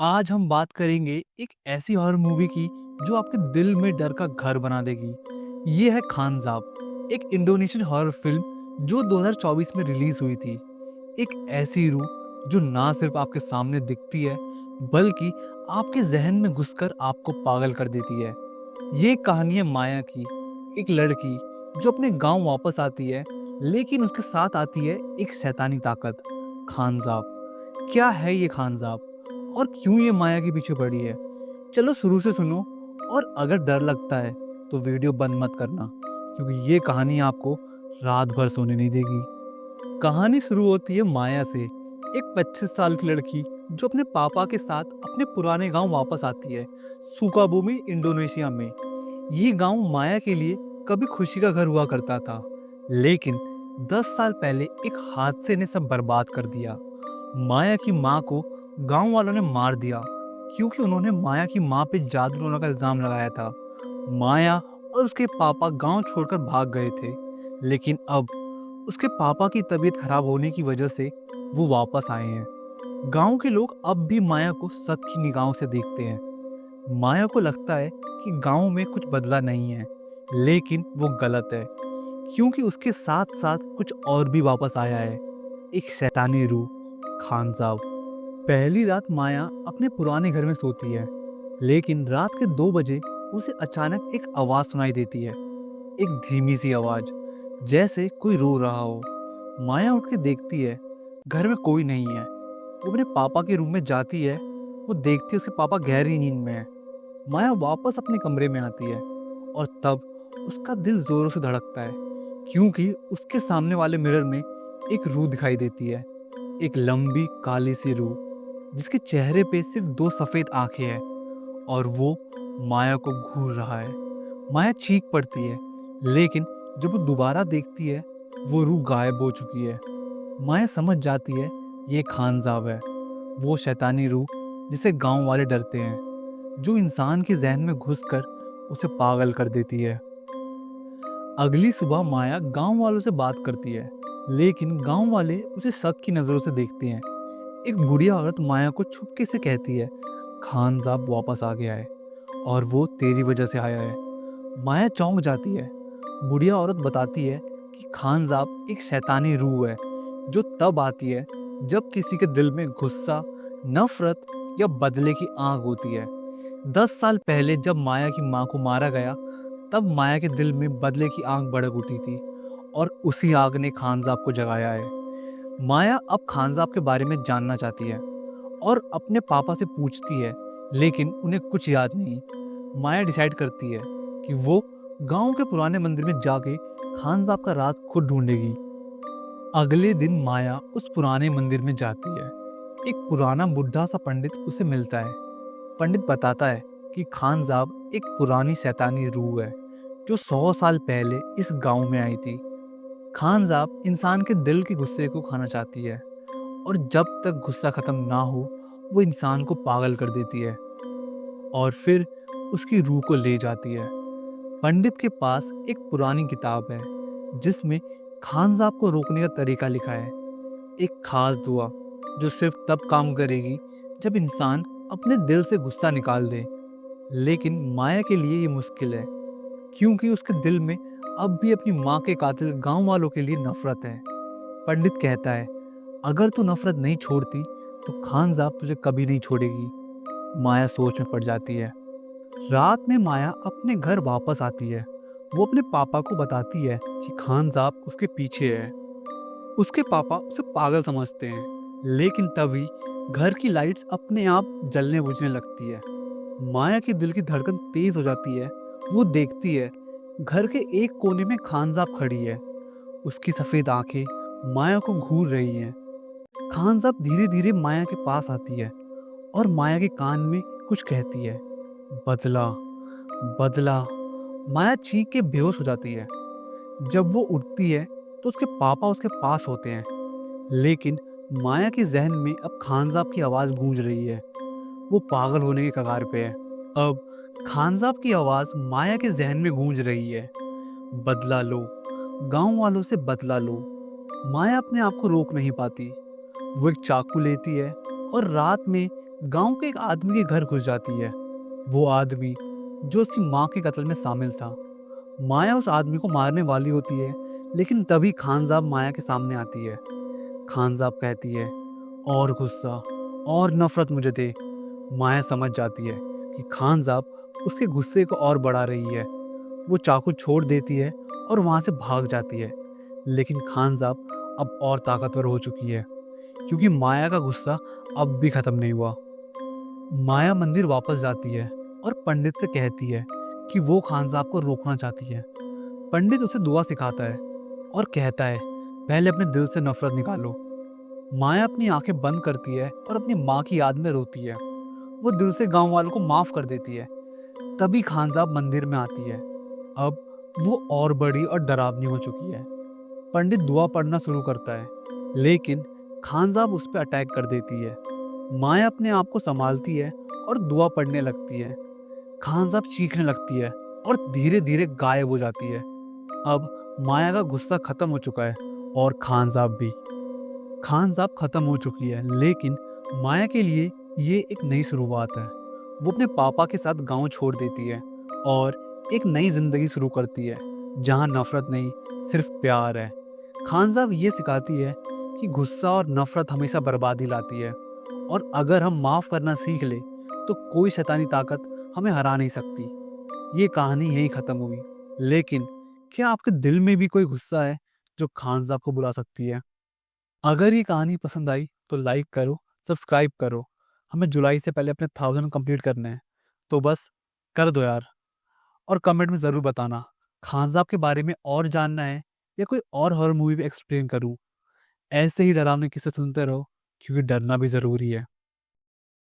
आज हम बात करेंगे एक ऐसी हॉरर मूवी की जो आपके दिल में डर का घर बना देगी। ये है खानजाब, एक इंडोनेशियन हॉरर फिल्म जो 2024 में रिलीज हुई थी। एक ऐसी रूह जो ना सिर्फ आपके सामने दिखती है बल्कि आपके जहन में घुसकर आपको पागल कर देती है। ये कहानी है माया की, एक लड़की जो अपने गांव वापस आती है, लेकिन उसके साथ आती है एक शैतानी ताकत, खानजाब। क्या है ये खानजाब और क्यों ये माया के पीछे पड़ी है? चलो शुरू से सुनो, और अगर डर लगता है तो वीडियो बंद मत करना, क्योंकि ये कहानी आपको रात भर सोने नहीं देगी। कहानी शुरू होती है माया से, एक 25 साल की लड़की जो अपने पापा के साथ अपने पुराने गांव वापस आती है, सुकाबूमी, इंडोनेशिया में। ये गांव माया के लिए कभी खुशी का घर हुआ करता था, लेकिन 10 साल पहले एक हादसे ने सब बर्बाद कर दिया। माया की माँ को गांव वालों ने मार दिया क्योंकि उन्होंने माया की माँ पे जादू टोना का इल्जाम लगाया था। माया और उसके पापा गांव छोड़कर भाग गए थे, लेकिन अब उसके पापा की तबीयत खराब होने की वजह से वो वापस आए हैं। गांव के लोग अब भी माया को शक की निगाहों से देखते हैं। माया को लगता है कि गांव में कुछ बदला नहीं है, लेकिन वो गलत है, क्योंकि उसके साथ साथ कुछ और भी वापस आया है, एक शैतानी रूह, खानजाब। पहली रात माया अपने पुराने घर में सोती है, लेकिन रात के 2 बजे उसे अचानक एक आवाज सुनाई देती है, एक धीमी सी आवाज, जैसे कोई रो रहा हो। माया उठ के देखती है, घर में कोई नहीं है। वो अपने पापा के रूम में जाती है, वो देखती है उसके पापा गहरी नींद में है। माया वापस अपने कमरे में आती है, और तब उसका दिल जोरों से धड़कता है, क्योंकि उसके सामने वाले मिरर में एक रूह दिखाई देती है, एक लंबी काली सी रूह जिसके चेहरे पे सिर्फ 2 सफेद आंखें हैं, और वो माया को घूर रहा है। माया चीख पड़ती है, लेकिन जब वो दोबारा देखती है, वो रूह गायब हो चुकी है। माया समझ जाती है ये खानजाब है, वो शैतानी रूह जिसे गांव वाले डरते हैं, जो इंसान के जहन में घुसकर उसे पागल कर देती है। अगली सुबह माया गांव वालों से बात करती है, लेकिन गांव वाले उसे शक की नजरों से देखते हैं। एक बुढ़िया औरत माया को छुपके से कहती है, खानजाब वापस आ गया है और वो तेरी वजह से आया है। माया चौंक जाती है। बुढ़िया औरत बताती है कि खानजाब एक शैतानी रूह है जो तब आती है जब किसी के दिल में गुस्सा, नफरत या बदले की आग होती है। 10 साल पहले जब माया की माँ को मारा गया, तब माया के दिल में बदले की आग भड़क उठी थी, और उसी आग ने खानजाब को जगाया है। माया अब खानजाब के बारे में जानना चाहती है और अपने पापा से पूछती है, लेकिन उन्हें कुछ याद नहीं। माया डिसाइड करती है कि वो गांव के पुराने मंदिर में जाके खानजाब का राज खुद ढूंढेगी। अगले दिन माया उस पुराने मंदिर में जाती है। एक पुराना बुढ़ा सा पंडित उसे मिलता है। पंडित बताता है कि खानजाब एक पुरानी शैतानी रूह है जो 100 साल पहले इस गांव में आई थी। खानजाब इंसान के दिल के गुस्से को खाना चाहती है, और जब तक गुस्सा खत्म ना हो, वो इंसान को पागल कर देती है और फिर उसकी रूह को ले जाती है। पंडित के पास एक पुरानी किताब है जिसमें खानजाब को रोकने का तरीका लिखा है, एक खास दुआ जो सिर्फ तब काम करेगी जब इंसान अपने दिल से गुस्सा निकाल दे। लेकिन माया के लिए ये मुश्किल है, क्योंकि उसके दिल में अब भी अपनी माँ के कातिल गांव वालों के लिए नफरत है। पंडित कहता है, अगर तू नफरत नहीं छोड़ती तो खानजाब तुझे कभी नहीं छोड़ेगी। माया सोच में पड़ जाती है। रात में माया अपने घर वापस आती है। वो अपने पापा को बताती है कि खानजाब उसके पीछे है। उसके पापा उसे पागल समझते हैं, लेकिन तभी घर की लाइट्स अपने आप जलने बुझने लगती है। माया के दिल की धड़कन तेज हो जाती है। वो देखती है घर के एक कोने में खानजाब खड़ी है। उसकी सफेद आंखें माया को घूर रही हैं। खानजाब धीरे धीरे माया के पास आती है और माया के कान में कुछ कहती है, बदला, बदला। माया चीख के बेहोश हो जाती है। जब वो उठती है तो उसके पापा उसके पास होते हैं, लेकिन माया के जहन में अब खानजाब की आवाज गूंज रही है। वो पागल होने के कगार पे है। अब खानजाब की आवाज माया के जहन में गूंज रही है, बदला लो, गांव वालों से बदला लो। माया अपने आप को रोक नहीं पाती। वो एक चाकू लेती है और रात में गांव के एक आदमी के घर घुस जाती है। वो आदमी जो उसकी माँ के कत्ल में शामिल था। माया उस आदमी को मारने वाली होती है, लेकिन तभी खानजाब माया के सामने आती है। खानजाब कहती है, और गुस्सा और नफरत मुझे दे। माया समझ जाती है कि खानजाब उसके गुस्से को और बढ़ा रही है। वो चाकू छोड़ देती है और वहां से भाग जाती है। लेकिन खानजाब अब और ताकतवर हो चुकी है, क्योंकि माया का गुस्सा अब भी खत्म नहीं हुआ। माया मंदिर वापस जाती है और पंडित से कहती है कि वो खानसाब को रोकना चाहती है। पंडित उसे दुआ सिखाता है और कहता है, पहले अपने दिल से नफरत निकालो। माया अपनी आंखें बंद करती है और अपनी माँ की याद में रोती है। वो दिल से गांव वालों को माफ कर देती है। तभी खानसाब मंदिर में आती है। अब वो और बड़ी और डरावनी हो चुकी है। पंडित दुआ पढ़ना शुरू करता है, लेकिन खानसाब उस पर अटैक कर देती है। माया अपने आप को संभालती है और दुआ पढ़ने लगती है। खानसाब चीखने लगती है और धीरे धीरे गायब हो जाती है। अब माया का गुस्सा खत्म हो चुका है और खानसाब भी। खानसाब खत्म हो चुकी है, लेकिन माया के लिए ये एक नई शुरुआत है। वो अपने पापा के साथ गांव छोड़ देती है और एक नई जिंदगी शुरू करती है, जहां नफरत नहीं, सिर्फ प्यार है। खानसाब ये सिखाती है कि गुस्सा और नफरत हमेशा बर्बादी लाती है, और अगर हम माफ करना सीख ले तो कोई शैतानी ताकत हमें हरा नहीं सकती। ये कहानी यहीं खत्म हुई, लेकिन क्या आपके दिल में भी कोई गुस्सा है जो खानसाब को बुला सकती है? अगर ये कहानी पसंद आई तो लाइक करो, सब्सक्राइब करो। हमें जुलाई से पहले अपने 1000 कंप्लीट करने हैं, तो बस कर दो यार। और कमेंट में ज़रूर बताना खानसाब के बारे में और जानना है या कोई और हॉरर मूवी भी एक्सप्लेन करूं। ऐसे ही डरावने किस्से सुनते रहो, क्योंकि डरना भी ज़रूरी है।